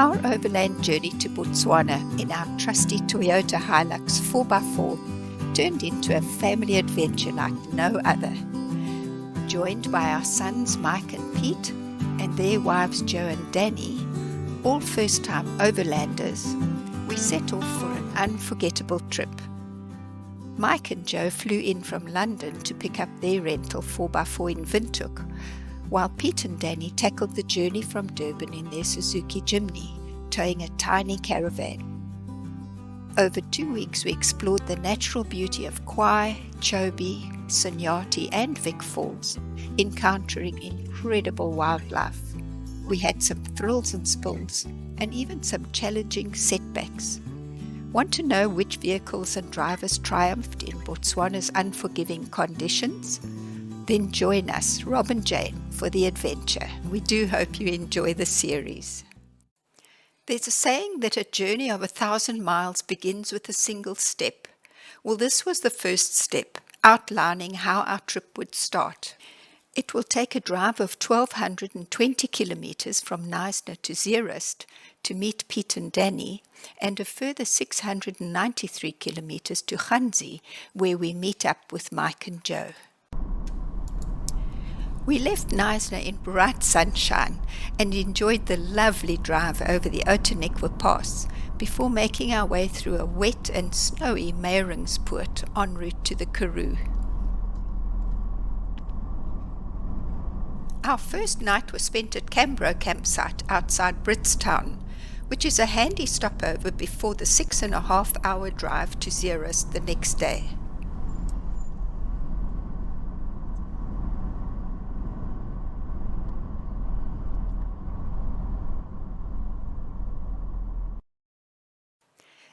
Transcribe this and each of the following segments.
Our overland journey to Botswana in our trusty Toyota Hilux 4x4 turned into a family adventure like no other. Joined by our sons Mike and Pete and their wives Jo and Danny, all first-time overlanders, we set off for an unforgettable trip. Mike and Jo flew in from London to pick up their rental 4x4 in Windhoek, while Pete and Danny tackled the journey from Durban in their Suzuki Jimny, towing a tiny caravan. Over 2 weeks we explored the natural beauty of Khwai, Chobe, Sonyati and Vic Falls, encountering incredible wildlife. We had some thrills and spills, and even some challenging setbacks. Want to know which vehicles and drivers triumphed in Botswana's unforgiving conditions? Then join us, Rob and Jane, for the adventure. We do hope you enjoy the series. There's a saying that a journey of 1,000 miles begins with a single step. Well, this was the first step, outlining how our trip would start. It will take a drive of 1,220 kilometers from Knysna to Zeerust to meet Pete and Danny, and a further 693 kilometers to Ghanzi, where we meet up with Mike and Jo. We left Knysna in bright sunshine and enjoyed the lovely drive over the Outeniqua Pass before making our way through a wet and snowy Meiringspoort en route to the Karoo. Our first night was spent at Cambro campsite outside Britstown, which is a handy stopover before the 6.5-hour drive to Zeerust the next day.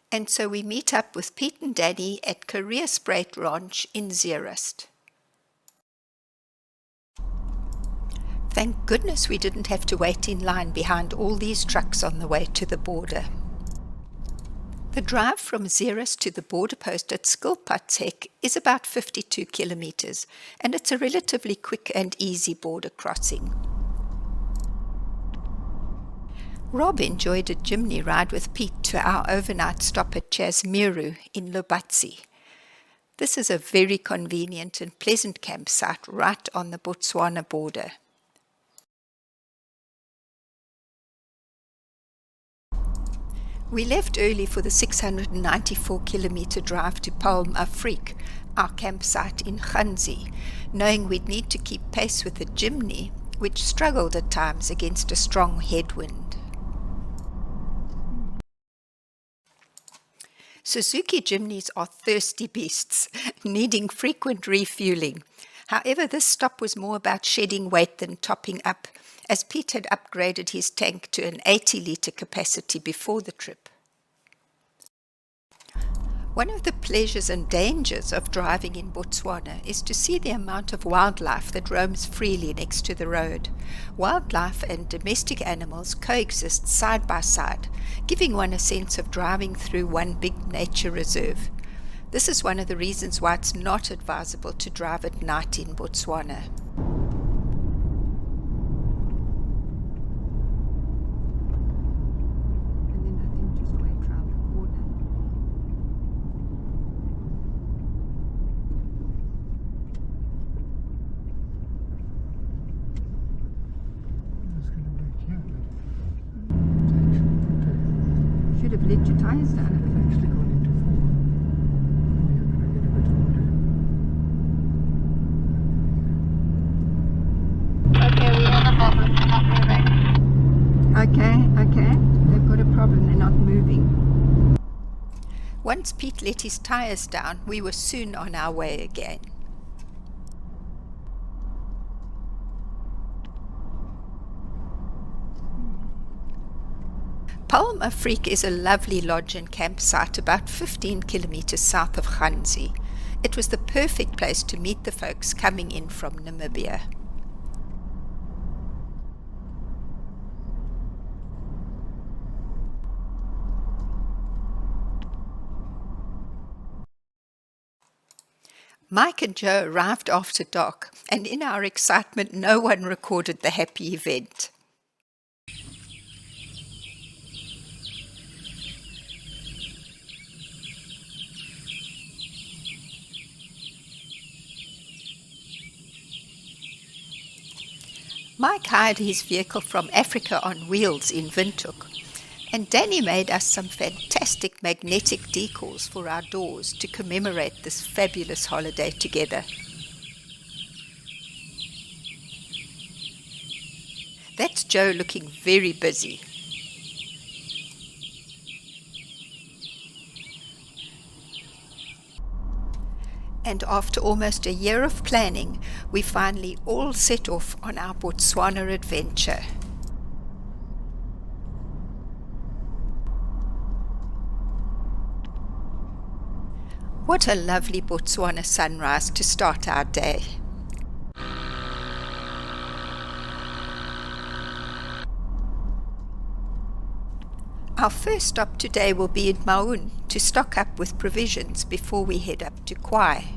And so we meet up with Pete and Danny at Careerspruit Ranch in Zeerust. Thank goodness we didn't have to wait in line behind all these trucks on the way to the border. The drive from Zeerust to the border post at Skilpatsek is about 52 kilometers, and it's a relatively quick and easy border crossing. Rob enjoyed a Jimny ride with Pete to our overnight stop at Chasmiru in Lobatsi. This is a very convenient and pleasant campsite right on the Botswana border. We left early for the 694-kilometer drive to Palm Afrique, our campsite in Ghanzi, knowing we'd need to keep pace with the Jimny, which struggled at times against a strong headwind. Suzuki Jimneys are thirsty beasts, needing frequent refueling. However, this stop was more about shedding weight than topping up, as Pete had upgraded his tank to an 80-litre capacity before the trip. One of the pleasures and dangers of driving in Botswana is to see the amount of wildlife that roams freely next to the road. Wildlife and domestic animals coexist side by side, giving one a sense of driving through one big nature reserve. This is one of the reasons why it's not advisable to drive at night in Botswana. Should have let your tyres down a bit. It's actually gone into 4. We're going to get a bit older. Okay, we have a problem. They're not moving. Okay. They've got a problem. They're not moving. Once Pete let his tyres down, we were soon on our way again. Palm Afrique is a lovely lodge and campsite about 15 kilometers south of Ghanzi. It was the perfect place to meet the folks coming in from Namibia. Mike and Jo arrived after dark, and in our excitement no one recorded the happy event. Mike hired his vehicle from Africa on Wheels in Windhoek, and Danny made us some fantastic magnetic decals for our doors to commemorate this fabulous holiday together. That's Joe looking very busy. And after almost a year of planning, we finally all set off on our Botswana adventure. What a lovely Botswana sunrise to start our day. Our first stop today will be in Maun to stock up with provisions before we head up to Khwai.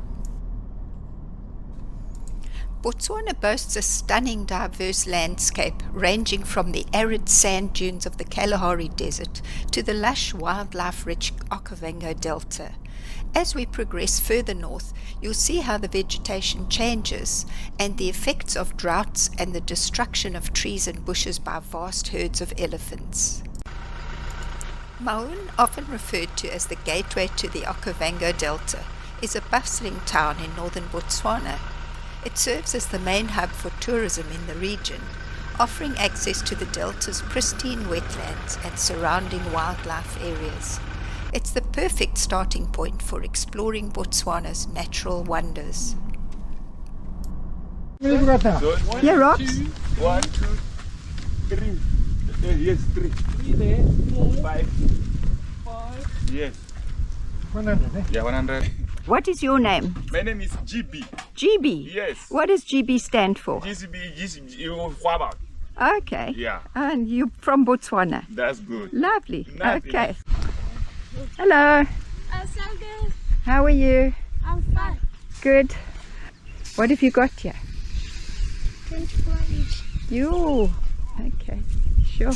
Botswana boasts a stunning diverse landscape ranging from the arid sand dunes of the Kalahari Desert to the lush wildlife-rich Okavango Delta. As we progress further north, you'll see how the vegetation changes and the effects of droughts and the destruction of trees and bushes by vast herds of elephants. Maun, often referred to as the gateway to the Okavango Delta, is a bustling town in northern Botswana. It serves as the main hub for tourism in the region, offering access to the delta's pristine wetlands and surrounding wildlife areas. It's the perfect starting point for exploring Botswana's natural wonders. Yeah, rocks. 1, 2, 3. Yes, 3. 5. Yes. 100, eh? Yeah, 100. What is your name? My name is GB. GB? Yes. What does GB stand for? GB, you Khwai. Okay. Yeah. And you're from Botswana? That's good. Lovely. Lovely. Okay. Hello. How are you? I'm fine. Good. What have you got here? 24 each. You. Okay. Sure.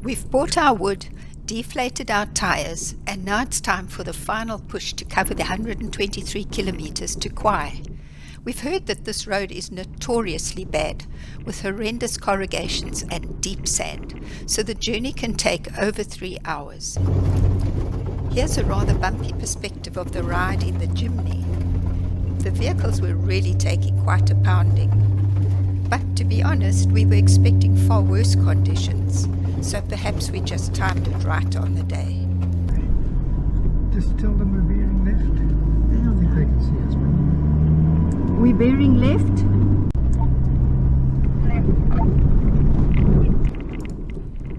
We've bought our wood, deflated our tires, and now it's time for the final push to cover the 123 kilometers to Khwai. We've heard that this road is notoriously bad, with horrendous corrugations and deep sand, so the journey can take over 3 hours. Here's a rather bumpy perspective of the ride in the Jimny. The vehicles were really taking quite a pounding. But to be honest, we were expecting far worse conditions, so perhaps we just timed it right on the day. Just tell them we're bearing left. I don't think they can see us, man. We're bearing left.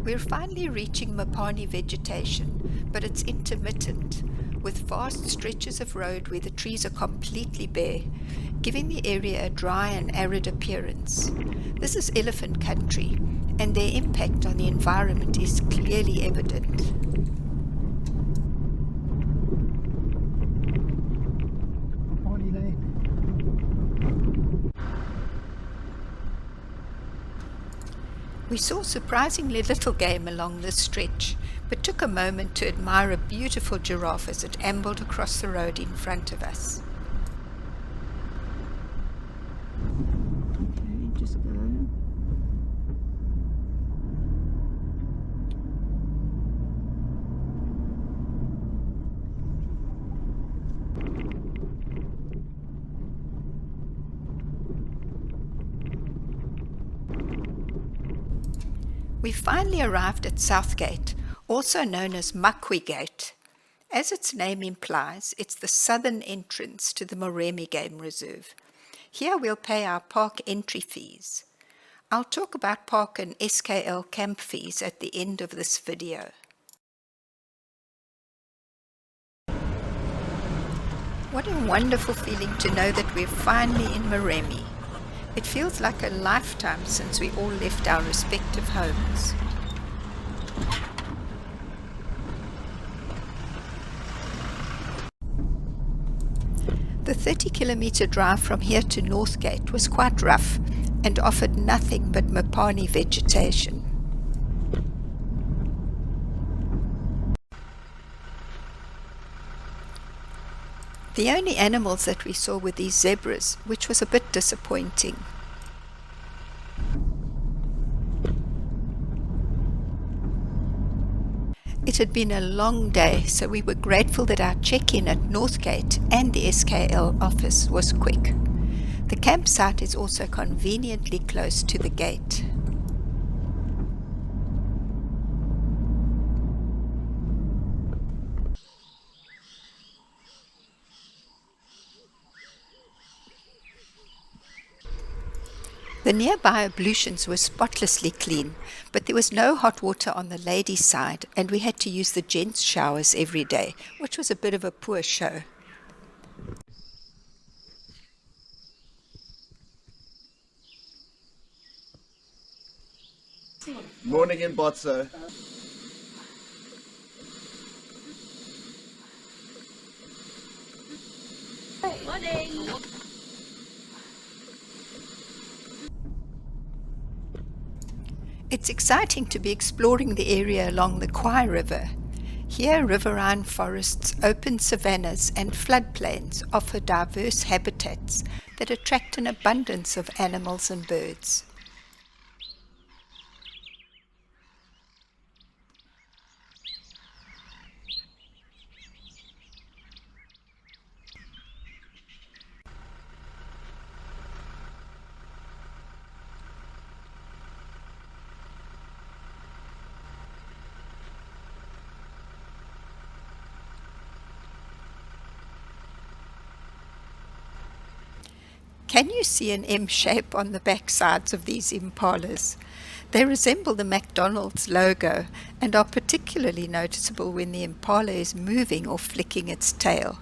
We're finally reaching Mopani vegetation, but it's intermittent, with vast stretches of road where the trees are completely bare, giving the area a dry and arid appearance. This is elephant country, and their impact on the environment is clearly evident. We saw surprisingly little game along this stretch, but took a moment to admire a beautiful giraffe as it ambled across the road in front of us. Okay, just go. We finally arrived at South Gate, also known as Khwai Gate. As its name implies, it's the southern entrance to the Moremi Game Reserve. Here we'll pay our park entry fees. I'll talk about park and SKL camp fees at the end of this video. What a wonderful feeling to know that we're finally in Moremi. It feels like a lifetime since we all left our respective homes. The 30-kilometer drive from here to Northgate was quite rough and offered nothing but Mopani vegetation. The only animals that we saw were these zebras, which was a bit disappointing. It had been a long day, so we were grateful that our check-in at Northgate and the SKL office was quick. The campsite is also conveniently close to the gate. The nearby ablutions were spotlessly clean, but there was no hot water on the ladies' side, and we had to use the gents' showers every day, which was a bit of a poor show. Morning in Botswana. Morning. It's exciting to be exploring the area along the Khwai River. Here, riverine forests, open savannas and floodplains offer diverse habitats that attract an abundance of animals and birds. Can you see an M shape on the back sides of these impalas? They resemble the McDonald's logo and are particularly noticeable when the impala is moving or flicking its tail.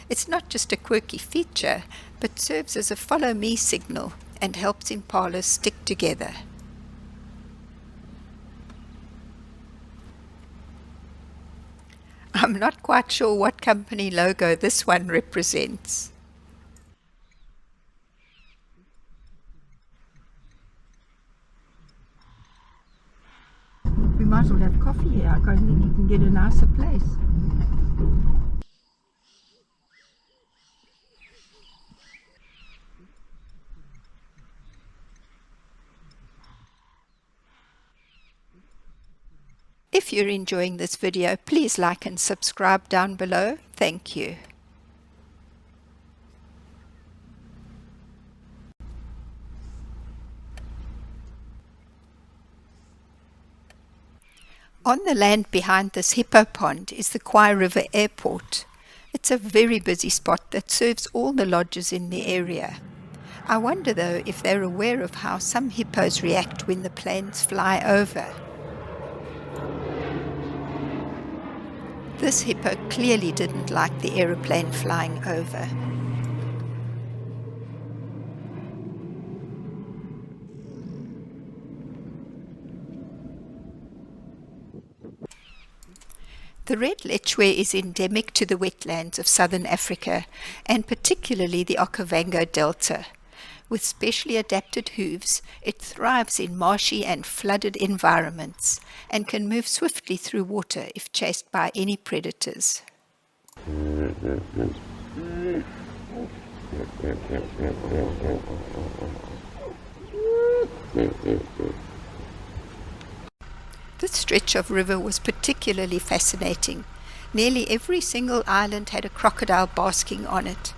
It's not just a quirky feature, but serves as a follow me signal and helps impalas stick together. I'm not quite sure what company logo this one represents. We might as well have coffee here. I don't think you can get a nicer place. If you're enjoying this video, please like and subscribe down below. Thank you. On the land behind this hippo pond is the Khwai River Airport. It's a very busy spot that serves all the lodges in the area. I wonder though if they're aware of how some hippos react when the planes fly over. This hippo clearly didn't like the aeroplane flying over. The red lechwe is endemic to the wetlands of southern Africa, and particularly the Okavango Delta. With specially adapted hooves, it thrives in marshy and flooded environments and can move swiftly through water if chased by any predators. This stretch of river was particularly fascinating. Nearly every single island had a crocodile basking on it.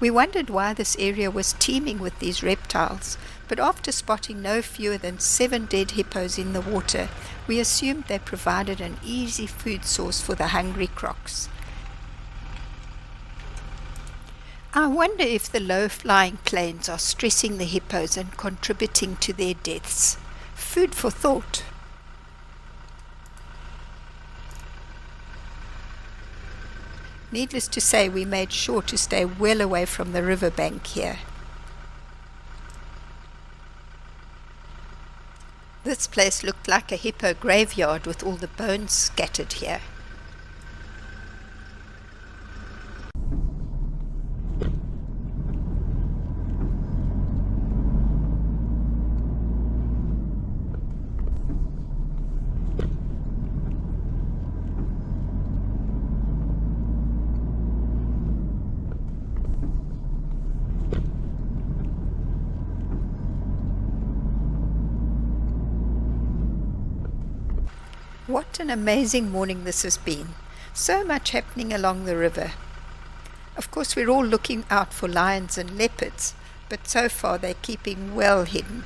We wondered why this area was teeming with these reptiles, but after spotting no fewer than 7 dead hippos in the water, we assumed they provided an easy food source for the hungry crocs. I wonder if the low-flying planes are stressing the hippos and contributing to their deaths. Food for thought. Needless to say, we made sure to stay well away from the riverbank here. This place looked like a hippo graveyard with all the bones scattered here. What an amazing morning this has been. So much happening along the river. Of course, we're all looking out for lions and leopards, but so far they're keeping well hidden.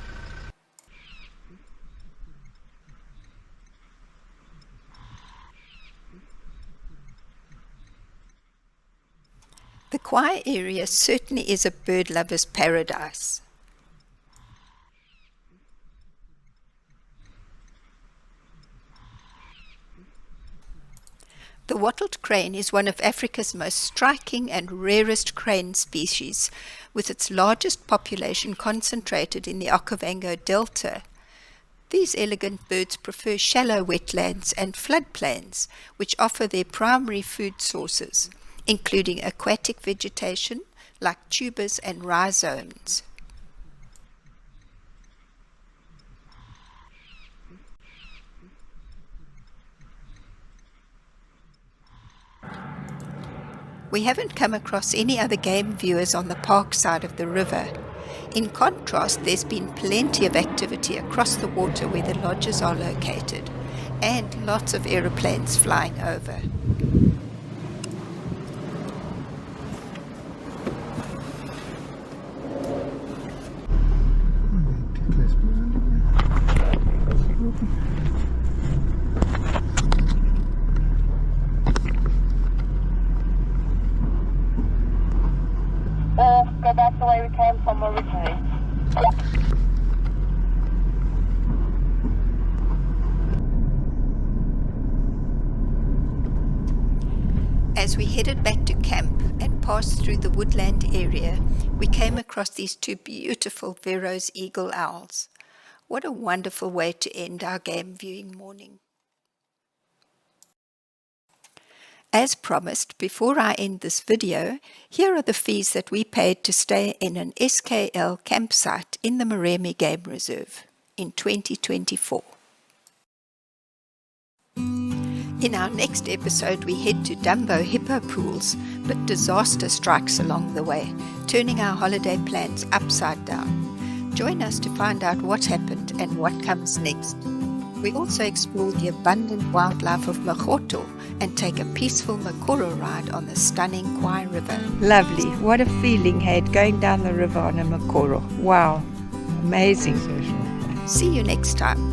The Khwai area certainly is a bird lover's paradise. The wattled crane is one of Africa's most striking and rarest crane species, with its largest population concentrated in the Okavango Delta. These elegant birds prefer shallow wetlands and floodplains, which offer their primary food sources, including aquatic vegetation like tubers and rhizomes. We haven't come across any other game viewers on the park side of the river. In contrast, there's been plenty of activity across the water where the lodges are located, and lots of aeroplanes flying over. Go back the way we came from originally. As we headed back to camp and passed through the woodland area, we came across these two beautiful Vero's eagle owls. What a wonderful way to end our game viewing morning. As promised, before I end this video, here are the fees that we paid to stay in an SKL campsite in the Moremi Game Reserve in 2024. In our next episode, we head to Dumbo Hippo Pools, but disaster strikes along the way, turning our holiday plans upside down. Join us to find out what happened and what comes next. We also explore the abundant wildlife of Magoto and take a peaceful Makoro ride on the stunning Khwai River. Lovely. What a feeling had going down the river on a Makoro. Wow. Amazing. See you next time.